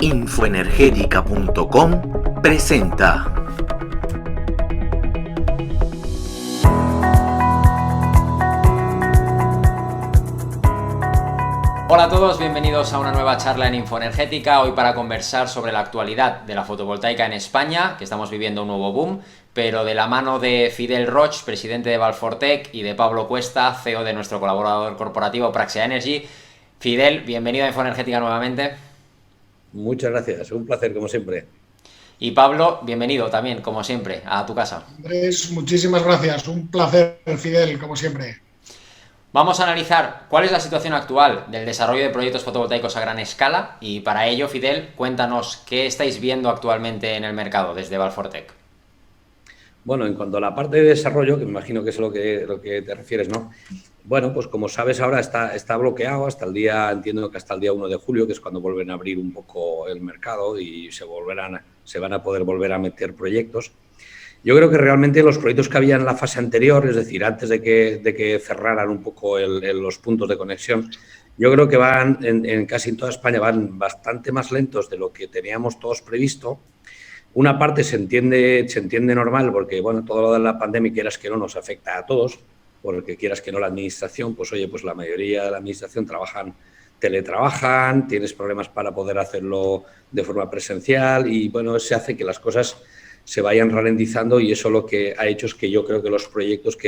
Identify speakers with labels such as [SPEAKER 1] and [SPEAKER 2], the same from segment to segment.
[SPEAKER 1] Infoenergética.com presenta.
[SPEAKER 2] Hola a todos, bienvenidos a una nueva charla en Infoenergética, hoy para conversar sobre la actualidad de la fotovoltaica en España, que estamos viviendo un nuevo boom, pero de la mano de Fidel Roig, presidente de Valfortec, y de Pablo Cuesta, CEO de nuestro colaborador corporativo Praxia Energy. Fidel, bienvenido a Infoenergética nuevamente.
[SPEAKER 3] Muchas gracias, un placer como siempre.
[SPEAKER 2] Y Pablo, bienvenido también, como siempre, a tu casa.
[SPEAKER 4] Andrés, muchísimas gracias. Un placer, Fidel, como siempre.
[SPEAKER 2] Vamos a analizar cuál es la situación actual del desarrollo de proyectos fotovoltaicos a gran escala y para ello, Fidel, cuéntanos qué estáis viendo actualmente en el mercado desde Valfortec.
[SPEAKER 3] Bueno, en cuanto a la parte de desarrollo, que me imagino que es lo que te refieres, ¿no? Bueno, pues como sabes ahora está bloqueado hasta el día, entiendo que hasta el día 1 de julio, que es cuando vuelven a abrir un poco el mercado y se van a poder volver a meter proyectos. Yo creo que realmente los proyectos que había en la fase anterior, es decir, antes de que cerraran un poco los puntos de conexión, yo creo que van, casi en toda España, van bastante más lentos de lo que teníamos todos previsto. Una parte se entiende normal porque, bueno, todo lo de la pandemia, quieras que no, nos afecta a todos, porque quieras que no la administración, pues oye, pues la mayoría de la administración teletrabajan, tienes problemas para poder hacerlo de forma presencial y, bueno, se hace que las cosas se vayan ralentizando y eso lo que ha hecho es que yo creo que los proyectos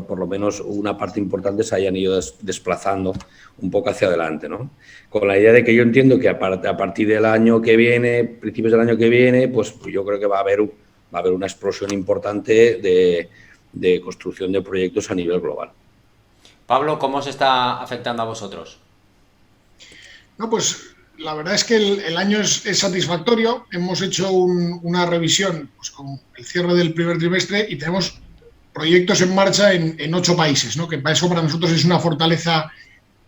[SPEAKER 3] por lo menos una parte importante se hayan ido desplazando un poco hacia adelante, ¿no? Con la idea de que yo entiendo que a partir del año que viene, principios del año que viene, pues yo creo que va a haber una explosión importante de construcción de proyectos a nivel global.
[SPEAKER 2] Pablo, ¿cómo os está afectando a vosotros?
[SPEAKER 4] No, pues la verdad es que el año es satisfactorio. Hemos hecho una revisión pues, con el cierre del primer trimestre y tenemos proyectos en marcha en 8 países, ¿no? Que eso para nosotros es una fortaleza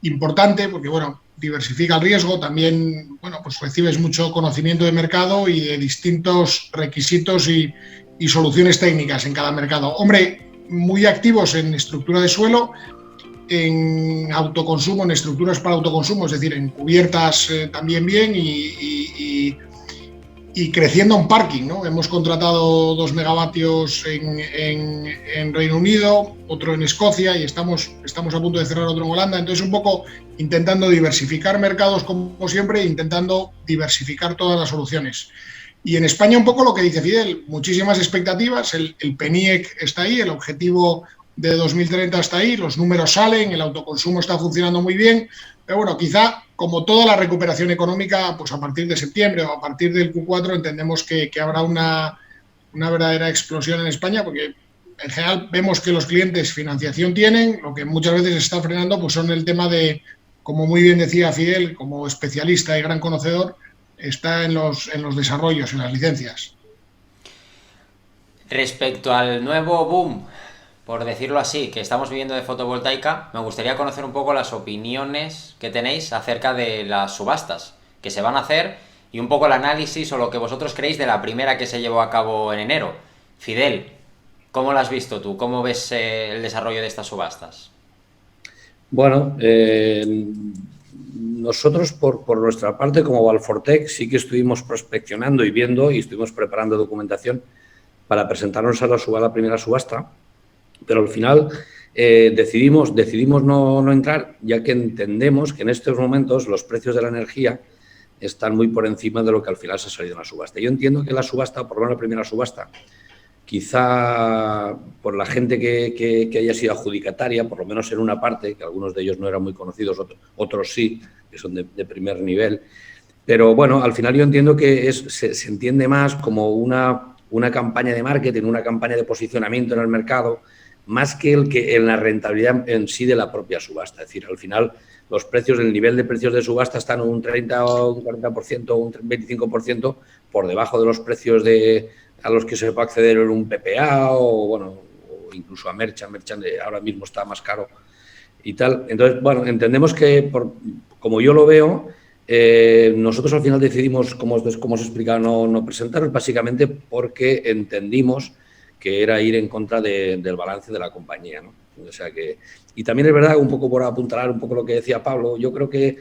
[SPEAKER 4] importante porque, bueno, diversifica el riesgo, también, bueno, pues recibes mucho conocimiento de mercado y de distintos requisitos y soluciones técnicas en cada mercado. Hombre, muy activos en estructura de suelo, en autoconsumo, en estructuras para autoconsumo, es decir, en cubiertas también bien y creciendo en parking, ¿no? Hemos contratado 2 megavatios en Reino Unido, otro en Escocia y estamos a punto de cerrar otro en Holanda. Entonces, un poco intentando diversificar mercados como siempre, intentando diversificar todas las soluciones. Y en España un poco lo que dice Fidel, muchísimas expectativas, el PNIEC está ahí, el objetivo de 2030 está ahí, los números salen, el autoconsumo está funcionando muy bien, pero bueno, quizá como toda la recuperación económica, pues a partir de septiembre o a partir del Q4 entendemos que habrá una verdadera explosión en España, porque en general vemos que los clientes financiación tienen, lo que muchas veces está frenando pues son el tema de, como muy bien decía Fidel, como especialista y gran conocedor, está en los desarrollos, en las licencias.
[SPEAKER 2] Respecto al nuevo boom, por decirlo así, que estamos viviendo de fotovoltaica, me gustaría conocer un poco las opiniones que tenéis acerca de las subastas que se van a hacer y un poco el análisis o lo que vosotros creéis de la primera que se llevó a cabo en enero. Fidel, ¿cómo la has visto tú? ¿Cómo ves el desarrollo de estas subastas?
[SPEAKER 3] Bueno, nosotros por nuestra parte como Valfortec sí que estuvimos prospeccionando y viendo y estuvimos preparando documentación para presentarnos a la primera subasta, pero al final decidimos no entrar, ya que entendemos que en estos momentos los precios de la energía están muy por encima de lo que al final se ha salido en la subasta. Yo entiendo que la subasta, por lo menos la primera subasta, quizá por la gente que haya sido adjudicataria, por lo menos en una parte, que algunos de ellos no eran muy conocidos, otros sí, que son de primer nivel. Pero bueno, al final yo entiendo que se entiende más como una campaña de marketing, una campaña de posicionamiento en el mercado, más que en la rentabilidad en sí de la propia subasta. Es decir, al final los precios, el nivel de precios de subasta están un 30 o un 40% o un 25% por debajo de los precios a los que se puede acceder en un PPA o, bueno, o incluso a Merchant ahora mismo está más caro y tal. Entonces, bueno, entendemos que, como yo lo veo, nosotros al final decidimos, como os he explicado, no presentaros, básicamente porque entendimos que era ir en contra del balance de la compañía, ¿no? O sea que, y también es verdad, un poco por apuntalar un poco lo que decía Pablo, yo creo que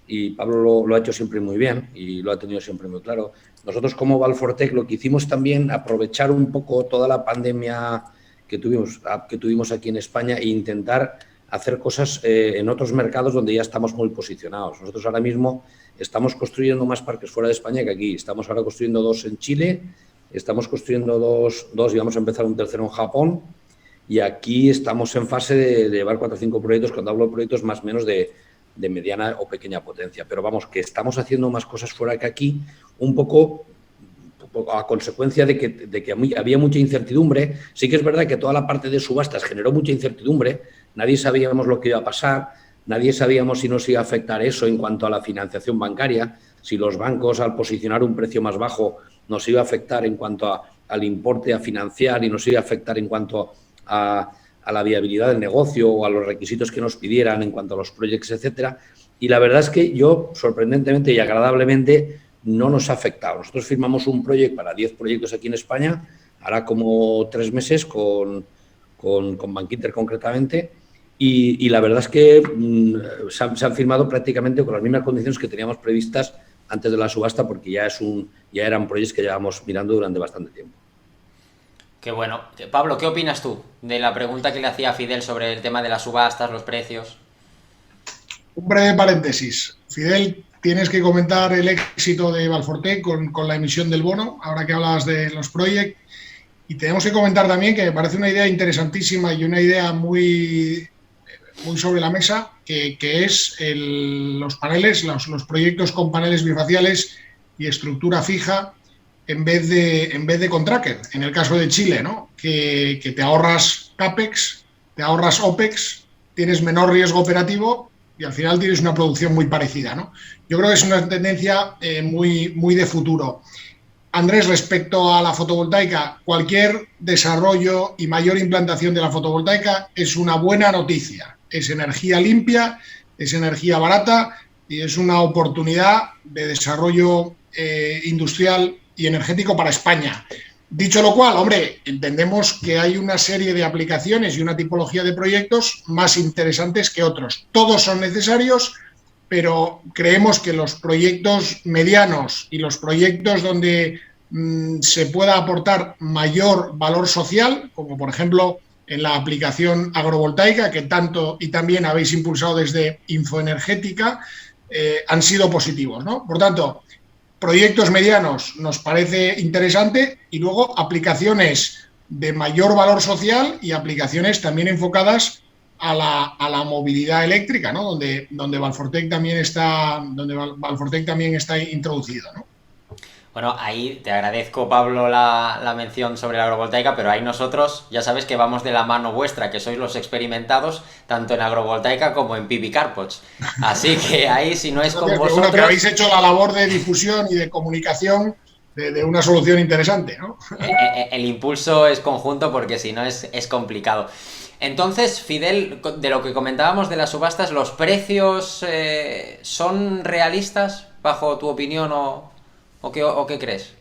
[SPEAKER 3] y Pablo lo ha hecho siempre muy bien y lo ha tenido siempre muy claro. Nosotros como Valfortec lo que hicimos también, aprovechar un poco toda la pandemia que tuvimos aquí en España e intentar hacer cosas en otros mercados donde ya estamos muy posicionados. Nosotros ahora mismo estamos construyendo más parques fuera de España que aquí. Estamos ahora construyendo 2 en Chile, estamos construyendo dos y vamos a empezar un tercero en Japón. Y aquí estamos en fase de llevar 4 o 5 proyectos, cuando hablo de proyectos más o menos de mediana o pequeña potencia. Pero vamos, que estamos haciendo más cosas fuera que aquí, un poco a consecuencia de que había mucha incertidumbre. Sí que es verdad que toda la parte de subastas generó mucha incertidumbre, nadie sabíamos lo que iba a pasar, nadie sabíamos si nos iba a afectar eso en cuanto a la financiación bancaria, si los bancos al posicionar un precio más bajo nos iba a afectar en cuanto al importe a financiar y nos iba a afectar en cuanto a la viabilidad del negocio o a los requisitos que nos pidieran en cuanto a los proyectos, etcétera. Y la verdad es que yo, sorprendentemente y agradablemente, no nos ha afectado. Nosotros firmamos un proyecto para 10 proyectos aquí en España, hará como 3 meses con Bankinter concretamente, y la verdad es que se han firmado prácticamente con las mismas condiciones que teníamos previstas antes de la subasta, porque ya eran proyectos que llevábamos mirando durante bastante tiempo.
[SPEAKER 2] Qué bueno. Pablo, ¿qué opinas tú de la pregunta que le hacía Fidel sobre el tema de las subastas, los precios?
[SPEAKER 4] Un breve paréntesis. Fidel, tienes que comentar el éxito de Valfortec con la emisión del bono, ahora que hablabas de los proyectos. Y tenemos que comentar también que me parece una idea interesantísima y una idea muy sobre la mesa, que es los paneles, los proyectos con paneles bifaciales y estructura fija en vez de con tracker. En el caso de Chile, ¿no? Que te ahorras CAPEX, te ahorras OPEX, tienes menor riesgo operativo y al final tienes una producción muy parecida, ¿no? Yo creo que es una tendencia muy de futuro. Andrés, respecto a la fotovoltaica, cualquier desarrollo y mayor implantación de la fotovoltaica es una buena noticia. Es energía limpia, es energía barata y es una oportunidad de desarrollo industrial y energético para España. Dicho lo cual, hombre, entendemos que hay una serie de aplicaciones y una tipología de proyectos más interesantes que otros. Todos son necesarios, pero creemos que los proyectos medianos y los proyectos donde se pueda aportar mayor valor social, como por ejemplo en la aplicación agrovoltaica, que tanto y también habéis impulsado desde Infoenergética, han sido positivos, ¿no? Por tanto, proyectos medianos nos parece interesante y luego aplicaciones de mayor valor social y aplicaciones también enfocadas a la movilidad eléctrica, ¿no? Donde Valfortec también está introducido, ¿no?
[SPEAKER 2] Bueno, ahí te agradezco, Pablo, la mención sobre la agrovoltaica, pero ahí nosotros ya sabes que vamos de la mano vuestra, que sois los experimentados tanto en agrovoltaica como en PV Carpots. Así que ahí, si no es con vosotros...
[SPEAKER 4] Bueno, que habéis hecho la labor de difusión y de comunicación de una solución interesante, ¿no?
[SPEAKER 2] El impulso es conjunto porque si no es complicado. Entonces, Fidel, de lo que comentábamos de las subastas, ¿los precios son realistas bajo tu opinión o qué crees?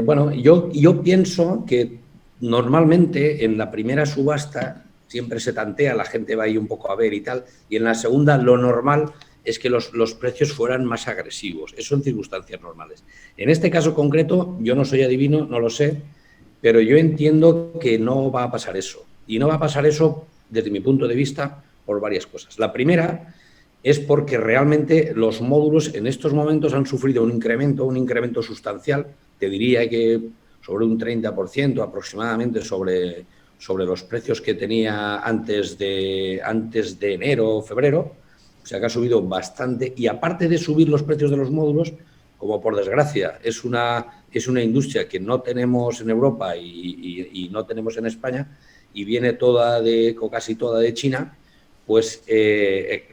[SPEAKER 3] Bueno, yo pienso que normalmente en la primera subasta siempre se tantea, la gente va ahí un poco a ver y tal, y en la segunda lo normal es que los precios fueran más agresivos. Eso en circunstancias normales. En este caso concreto, yo no soy adivino, no lo sé, pero yo entiendo que no va a pasar eso. Y no va a pasar eso, desde mi punto de vista, por varias cosas. La primera es porque realmente los módulos en estos momentos han sufrido un incremento sustancial, te diría que sobre un 30% aproximadamente sobre los precios que tenía antes de enero o febrero, o sea que ha subido bastante. Y aparte de subir los precios de los módulos, como por desgracia es una industria que no tenemos en Europa y no tenemos en España, y viene casi toda de China, pues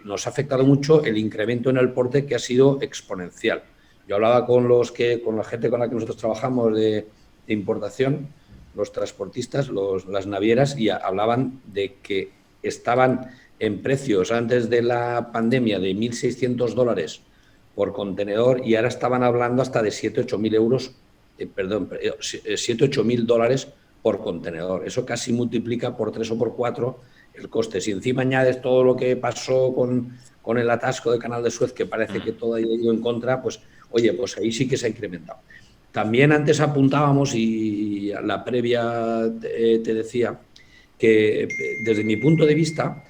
[SPEAKER 3] nos ha afectado mucho el incremento en el porte, que ha sido exponencial. Yo hablaba con la gente con la que nosotros trabajamos de importación, los transportistas, las navieras, y hablaban de que estaban en precios antes de la pandemia de $1.600 por contenedor y ahora estaban hablando hasta de 7.000 o 8.000 dólares por contenedor. Eso casi multiplica por 3 o por 4 el coste. Si encima añades todo lo que pasó con el atasco del Canal de Suez, que parece que todo ha ido en contra, pues oye, pues ahí sí que se ha incrementado. También antes apuntábamos, y a la previa te decía, que desde mi punto de vista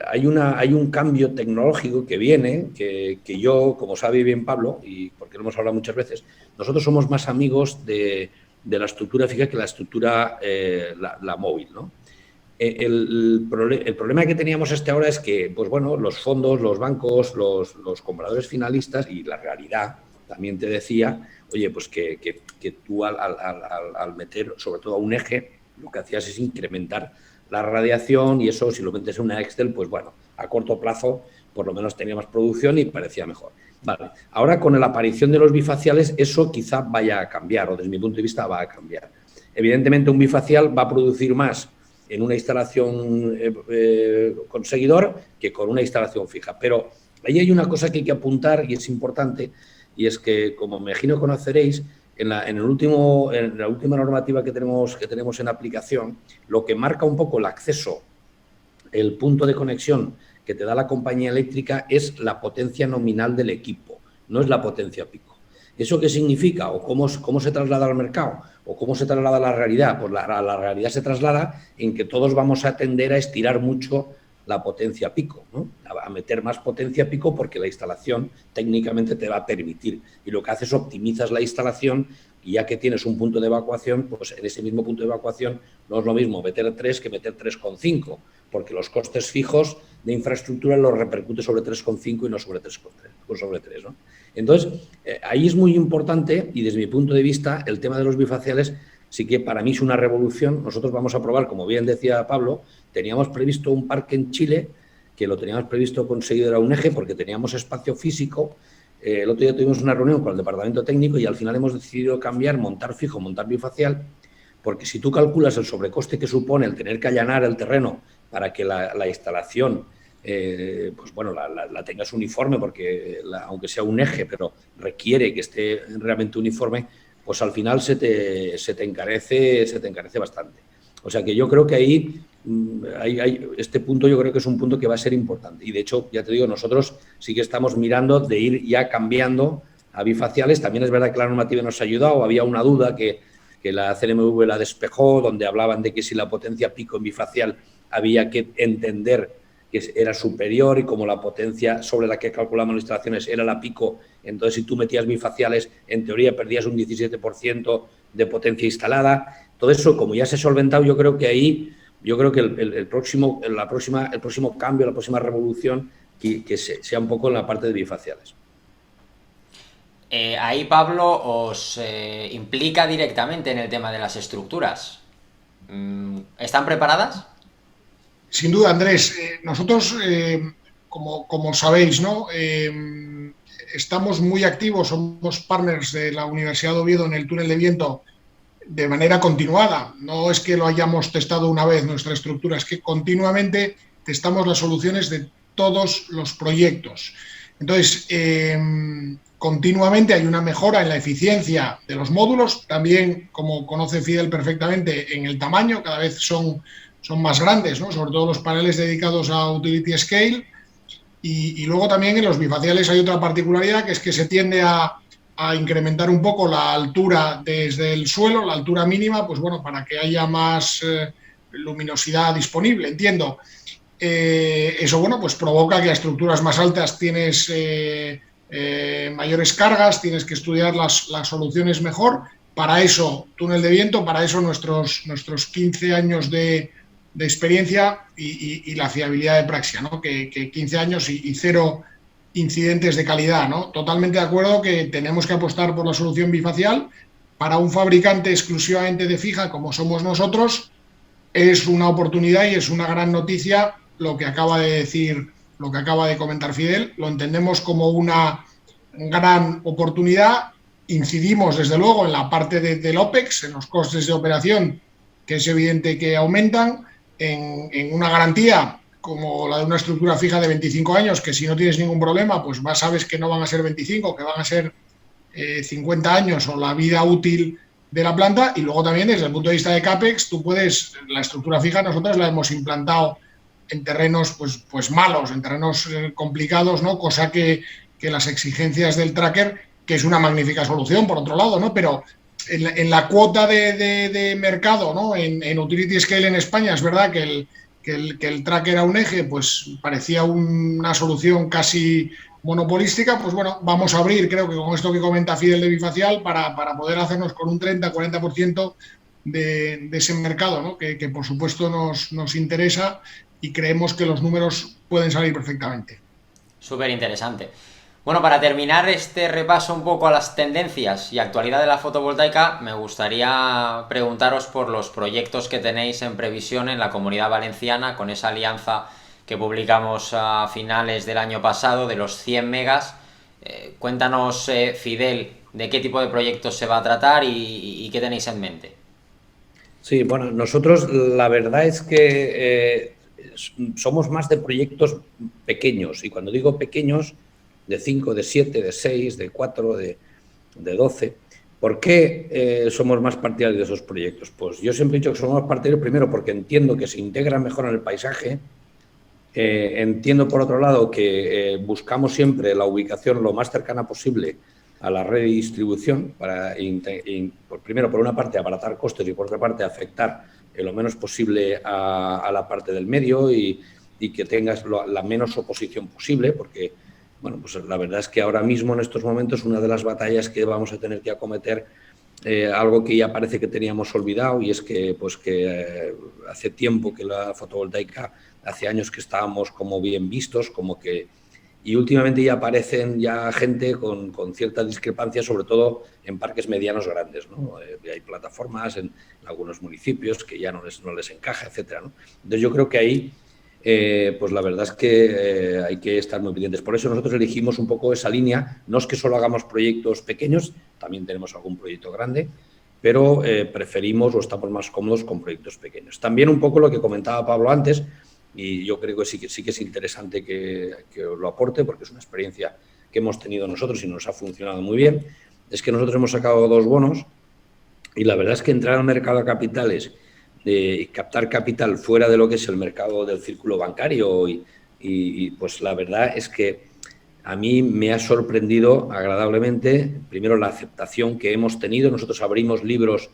[SPEAKER 3] hay un cambio tecnológico que viene, que yo, como sabe bien Pablo, y porque lo hemos hablado muchas veces, nosotros somos más amigos de la estructura fija que la estructura la móvil, ¿no? El problema que teníamos hasta ahora es que, pues bueno, los fondos, los bancos, los compradores finalistas y la realidad también te decía, oye, pues que tú al meter sobre todo a un eje, lo que hacías es incrementar la radiación, y eso, si lo metes en una Excel, pues bueno, a corto plazo por lo menos tenía más producción y parecía mejor. Vale, ahora con la aparición de los bifaciales eso quizá vaya a cambiar, o desde mi punto de vista va a cambiar. Evidentemente un bifacial va a producir más en una instalación con seguidor que con una instalación fija. Pero ahí hay una cosa que hay que apuntar y es importante, y es que, como me imagino conoceréis, en la última normativa que tenemos en aplicación, lo que marca un poco el acceso, el punto de conexión que te da la compañía eléctrica es la potencia nominal del equipo, no es la potencia pico. ¿Eso qué significa? ¿O cómo se traslada al mercado? ¿O cómo se traslada a la realidad? Pues la realidad se traslada en que todos vamos a tender a estirar mucho la potencia pico, ¿no? A meter más potencia pico porque la instalación técnicamente te va a permitir. Y lo que haces es optimizas la instalación, y ya que tienes un punto de evacuación, pues en ese mismo punto de evacuación no es lo mismo meter 3 que meter 3,5, porque los costes fijos de infraestructura los repercute sobre 3,5 y no sobre 3, ¿no? Entonces, ahí es muy importante, y desde mi punto de vista, el tema de los bifaciales sí que para mí es una revolución. Nosotros vamos a probar, como bien decía Pablo, teníamos previsto un parque en Chile, que lo teníamos previsto conseguido era un eje porque teníamos espacio físico. El otro día tuvimos una reunión con el departamento técnico y al final hemos decidido cambiar, montar fijo, montar bifacial, porque si tú calculas el sobrecoste que supone el tener que allanar el terreno para que la instalación pues bueno, la tengas uniforme, porque aunque sea un eje, pero requiere que esté realmente uniforme, pues al final se te encarece bastante. O sea que yo creo que ahí este punto yo creo que es un punto que va a ser importante. Y de hecho, ya te digo, nosotros sí que estamos mirando de ir ya cambiando a bifaciales. También es verdad que la normativa nos ha ayudado. Había una duda que la CNMV la despejó, donde hablaban de que si la potencia pico en bifacial había que entender que era superior, y como la potencia sobre la que calculamos las instalaciones era la pico, entonces si tú metías bifaciales, en teoría perdías un 17% de potencia instalada. Todo eso, como ya se ha solventado, yo creo que ahí, el próximo cambio, la próxima revolución, que sea un poco en la parte de bifaciales.
[SPEAKER 2] Ahí Pablo os implica directamente en el tema de las estructuras. ¿Están preparadas?
[SPEAKER 4] Sin duda, Andrés. Nosotros, como sabéis, ¿no? Estamos muy activos, somos partners de la Universidad de Oviedo en el túnel de viento de manera continuada. No es que lo hayamos testado una vez nuestra estructura, es que continuamente testamos las soluciones de todos los proyectos. Entonces, continuamente hay una mejora en la eficiencia de los módulos, también, como conoce Fidel perfectamente, en el tamaño, cada vez son más grandes, ¿no? Sobre todo los paneles dedicados a utility scale, y luego también en los bifaciales hay otra particularidad, que es que se tiende a incrementar un poco la altura desde el suelo, la altura mínima, pues bueno, para que haya más luminosidad disponible, entiendo. Eso, bueno, pues provoca que a estructuras más altas tienes mayores cargas, tienes que estudiar las soluciones mejor. Para eso, túnel de viento, para eso nuestros 15 años de experiencia y la fiabilidad de Praxia, ¿no? Que 15 años y 0 incidentes de calidad, ¿no? Totalmente de acuerdo que tenemos que apostar por la solución bifacial. Para un fabricante exclusivamente de fija, como somos nosotros, es una oportunidad y es una gran noticia lo que acaba de decir, lo que acaba de comentar Fidel. Lo entendemos como una gran oportunidad. Incidimos, desde luego, en la parte del OPEX, en los costes de operación, que es evidente que aumentan, en una garantía como la de una estructura fija de 25 años, que si no tienes ningún problema, pues sabes que no van a ser 25, que van a ser 50 años, o la vida útil de la planta, y luego también desde el punto de vista de CAPEX, tú puedes, la estructura fija nosotros la hemos implantado en terrenos pues malos, en terrenos complicados, ¿no? Cosa que las exigencias del tracker, que es una magnífica solución, por otro lado, ¿no? Pero en la cuota de mercado, ¿no? En Utility Scale en España, es verdad que el tracker a un eje pues parecía una solución casi monopolística. Pues bueno, vamos a abrir, creo que con esto que comenta Fidel de Bifacial, para poder hacernos con un 30-40% de ese mercado, ¿no? Que por supuesto nos interesa, y creemos que los números pueden salir perfectamente.
[SPEAKER 2] Súper interesante. Bueno, para terminar este repaso un poco a las tendencias y actualidad de la fotovoltaica, me gustaría preguntaros por los proyectos que tenéis en previsión en la Comunidad Valenciana, con esa alianza que publicamos a finales del año pasado de los 100 megas. Cuéntanos, Fidel, de qué tipo de proyectos se va a tratar y qué tenéis en mente.
[SPEAKER 3] Sí, bueno, nosotros la verdad es que somos más de proyectos pequeños, y cuando digo pequeños, de 5, de 7, de 6, de 4, de 12. ¿Por qué somos más partidarios de esos proyectos? Pues yo siempre he dicho que somos más partidarios, primero, porque entiendo que se integran mejor en el paisaje. Entiendo, por otro lado, que buscamos siempre la ubicación lo más cercana posible a la red de distribución, para, primero, por una parte, abaratar costes, y por otra parte, afectar lo menos posible a la parte del medio, y que tengas la menos oposición posible, porque, bueno, pues la verdad es que ahora mismo, en estos momentos, una de las batallas que vamos a tener que acometer, algo que ya parece que teníamos olvidado, y es que, pues, hace tiempo que la fotovoltaica, hace años que estábamos como bien vistos, como que, y últimamente ya aparecen ya gente con cierta discrepancia, sobre todo en parques medianos grandes, ¿no? Hay plataformas en algunos municipios que ya no les encaja, etcétera, ¿no? Entonces yo creo que ahí, pues la verdad es que hay que estar muy pendientes. Por eso nosotros elegimos un poco esa línea. No es que solo hagamos proyectos pequeños, también tenemos algún proyecto grande, pero preferimos o estamos más cómodos con proyectos pequeños. También un poco lo que comentaba Pablo antes, y yo creo que sí que es interesante que os lo aporte, porque es una experiencia que hemos tenido nosotros y nos ha funcionado muy bien. Es que nosotros hemos sacado 2 bonos, y la verdad es que entrar al mercado de capitales, captar capital fuera de lo que es el mercado del círculo bancario, y pues la verdad es que a mí me ha sorprendido agradablemente, primero, la aceptación que hemos tenido. Nosotros abrimos libros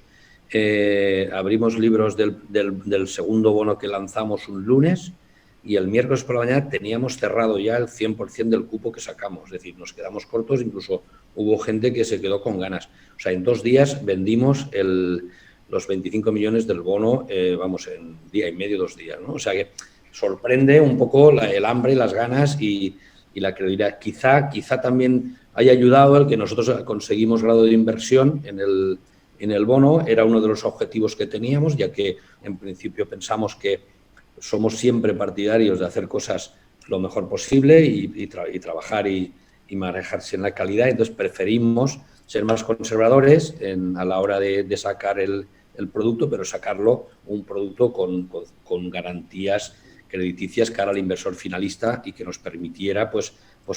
[SPEAKER 3] del segundo bono que lanzamos un lunes, y el miércoles por la mañana teníamos cerrado ya el 100% del cupo que sacamos. Es decir, nos quedamos cortos, incluso hubo gente que se quedó con ganas. O sea, en 2 días vendimos los 25 millones del bono, en día y medio, 2 días, ¿no? O sea, que sorprende un poco el hambre y las ganas y la credibilidad. Quizá también haya ayudado el que nosotros conseguimos grado de inversión en el bono. Era uno de los objetivos que teníamos, ya que en principio pensamos que somos siempre partidarios de hacer cosas lo mejor posible y trabajar y manejarse en la calidad. Entonces preferimos ser más conservadores a la hora de sacar el producto, pero sacarlo un producto con garantías crediticias cara al inversor finalista, y que nos permitiera pues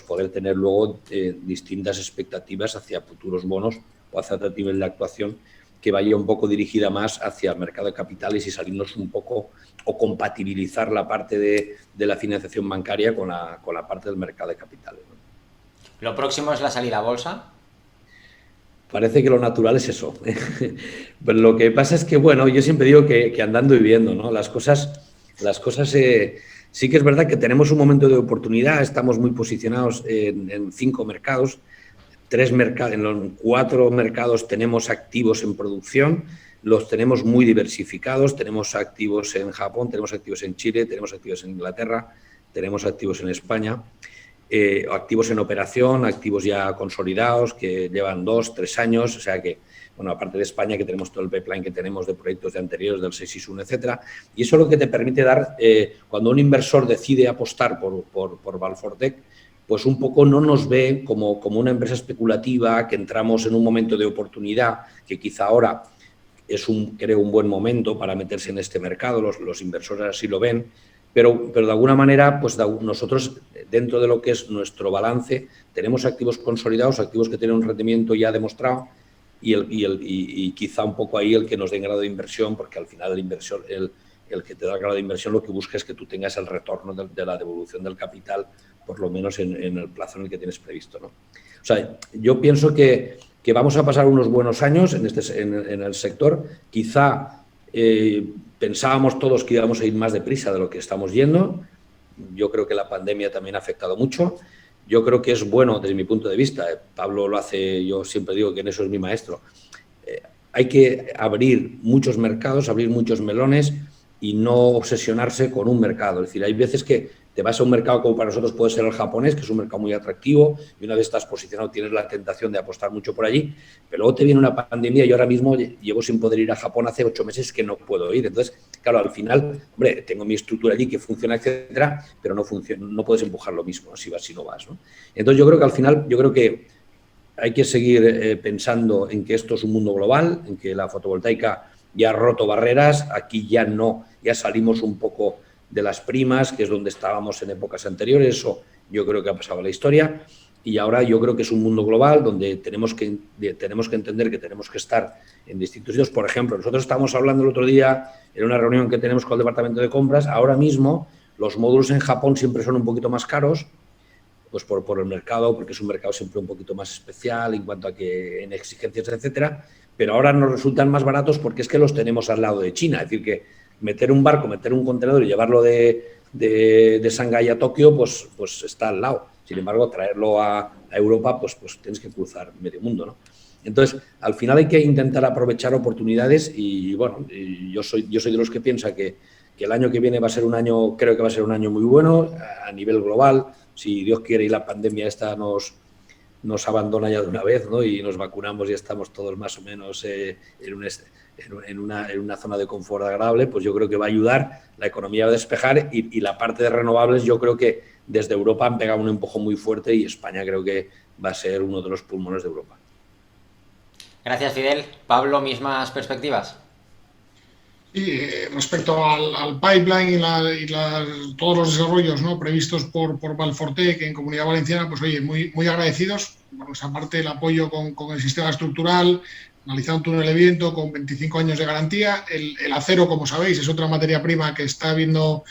[SPEAKER 3] poder tener luego distintas expectativas hacia futuros bonos o hacia otro nivel de actuación que vaya un poco dirigida más hacia el mercado de capitales, y salirnos un poco, o compatibilizar la parte de la financiación bancaria con la parte del mercado de capitales, ¿no?
[SPEAKER 2] ¿Lo próximo es la salida a bolsa?
[SPEAKER 3] Parece que lo natural es eso. Pero lo que pasa es que, bueno, yo siempre digo que andando y viendo, ¿no? Las cosas sí que es verdad que tenemos un momento de oportunidad. Estamos muy posicionados en 5 mercados. En los 4 mercados tenemos activos en producción, los tenemos muy diversificados. Tenemos activos en Japón, tenemos activos en Chile, tenemos activos en Inglaterra, tenemos activos en España, activos en operación, activos ya consolidados que llevan 2, 3 años. O sea que, bueno, aparte de España, que tenemos todo el pipeline que tenemos de proyectos de anteriores, del 661, etcétera. Y eso es lo que te permite dar, cuando un inversor decide apostar por Valfortec, pues un poco no nos ve como una empresa especulativa, que entramos en un momento de oportunidad, que quizá ahora creo, un buen momento para meterse en este mercado. Los inversores así lo ven, pero de alguna manera, pues nosotros, dentro de lo que es nuestro balance, tenemos activos consolidados, activos que tienen un rendimiento ya demostrado, y quizá un poco ahí el que nos den grado de inversión, porque al final el que te da el grado de inversión lo que busca es que tú tengas el retorno de la devolución del capital, por lo menos en el plazo en el que tienes previsto, ¿no? O sea, yo pienso que vamos a pasar unos buenos años en el sector. Quizá pensábamos todos que íbamos a ir más deprisa de lo que estamos yendo. Yo creo que la pandemia también ha afectado mucho. Yo creo que es bueno desde mi punto de vista. Pablo lo hace, yo siempre digo que en eso es mi maestro. Hay que abrir muchos mercados, abrir muchos melones y no obsesionarse con un mercado. Es decir, hay veces que te vas a un mercado como para nosotros puede ser el japonés, que es un mercado muy atractivo, y una vez estás posicionado tienes la tentación de apostar mucho por allí, pero luego te viene una pandemia. Yo ahora mismo llevo sin poder ir a Japón hace 8 meses que no puedo ir. Entonces, claro, al final, hombre, tengo mi estructura allí que funciona, etcétera, pero no funciona, no puedes empujar lo mismo si vas, si no vas, ¿no? Entonces, yo creo que al final, hay que seguir pensando en que esto es un mundo global, en que la fotovoltaica ya ha roto barreras, aquí ya no, ya salimos un poco de las primas, que es donde estábamos en épocas anteriores. Eso yo creo que ha pasado a la historia, y ahora yo creo que es un mundo global donde tenemos que entender que tenemos que estar en distintos sitios. Por ejemplo, nosotros estábamos hablando el otro día en una reunión que tenemos con el departamento de compras. Ahora mismo los módulos en Japón siempre son un poquito más caros, pues por el mercado, porque es un mercado siempre un poquito más especial en cuanto a que en exigencias, etcétera, pero ahora nos resultan más baratos porque es que los tenemos al lado de China. Es decir, que meter un barco, meter un contenedor y llevarlo de Shanghái a Tokio, pues está al lado. Sin embargo, traerlo a Europa, pues tienes que cruzar medio mundo, ¿no? Entonces, al final hay que intentar aprovechar oportunidades y, bueno, yo soy de los que piensa que el año que viene va a ser un año, creo que va a ser un año muy bueno a nivel global. Si Dios quiere y la pandemia esta nos abandona ya de una vez, ¿no? Y nos vacunamos y estamos todos más o menos en una zona de confort agradable, pues yo creo que va a ayudar, la economía va a despejar y la parte de renovables yo creo que desde Europa han pegado un empujón muy fuerte y España creo que va a ser uno de los pulmones de Europa.
[SPEAKER 2] Gracias, Fidel. Pablo, ¿mismas perspectivas?
[SPEAKER 4] Sí, respecto al pipeline todos los desarrollos, ¿no?, previstos por Valfortec en Comunidad Valenciana, pues oye, muy agradecidos. Por nuestra parte, el apoyo con el sistema estructural, analizado un túnel de viento con 25 años de garantía. El acero, como sabéis, es otra materia prima que se está viendo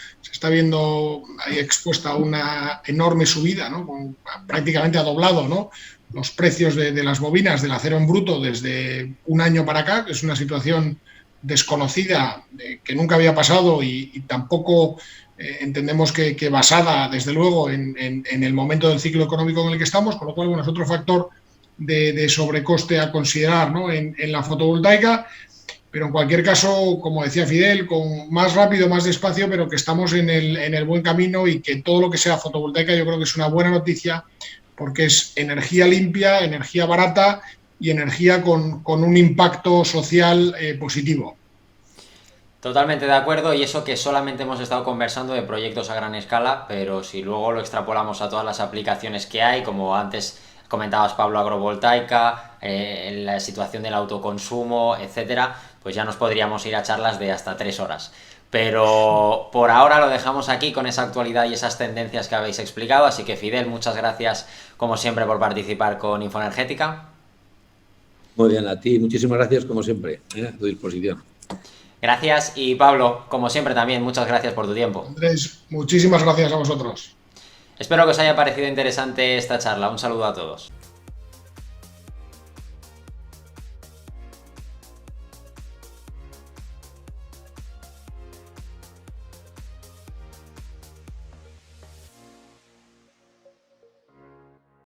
[SPEAKER 4] ahí expuesta a una enorme subida, ¿no?, prácticamente ha doblado, ¿no?, los precios de las bobinas del acero en bruto desde un año para acá, que es una situación desconocida, que nunca había pasado y tampoco entendemos que basada, desde luego, en el momento del ciclo económico en el que estamos, con lo cual, bueno, es otro factor de sobrecoste a considerar, ¿no?, en la fotovoltaica. Pero en cualquier caso, como decía Fidel, con más rápido, más despacio, pero que estamos en el buen camino y que todo lo que sea fotovoltaica yo creo que es una buena noticia, porque es energía limpia, energía barata y energía con un impacto social positivo.
[SPEAKER 2] Totalmente de acuerdo, y eso que solamente hemos estado conversando de proyectos a gran escala, pero si luego lo extrapolamos a todas las aplicaciones que hay, como antes comentabas, Pablo, agrovoltaica, la situación del autoconsumo, etcétera, pues ya nos podríamos ir a charlas de hasta 3 horas. Pero por ahora lo dejamos aquí con esa actualidad y esas tendencias que habéis explicado, así que Fidel, muchas gracias como siempre por participar con Infoenergética.
[SPEAKER 3] Muy bien, a ti, muchísimas gracias como siempre, a tu disposición.
[SPEAKER 2] Gracias, y Pablo, como siempre también, muchas gracias por tu tiempo.
[SPEAKER 4] Andrés, muchísimas gracias a vosotros.
[SPEAKER 2] Espero que os haya parecido interesante esta charla. Un saludo a todos.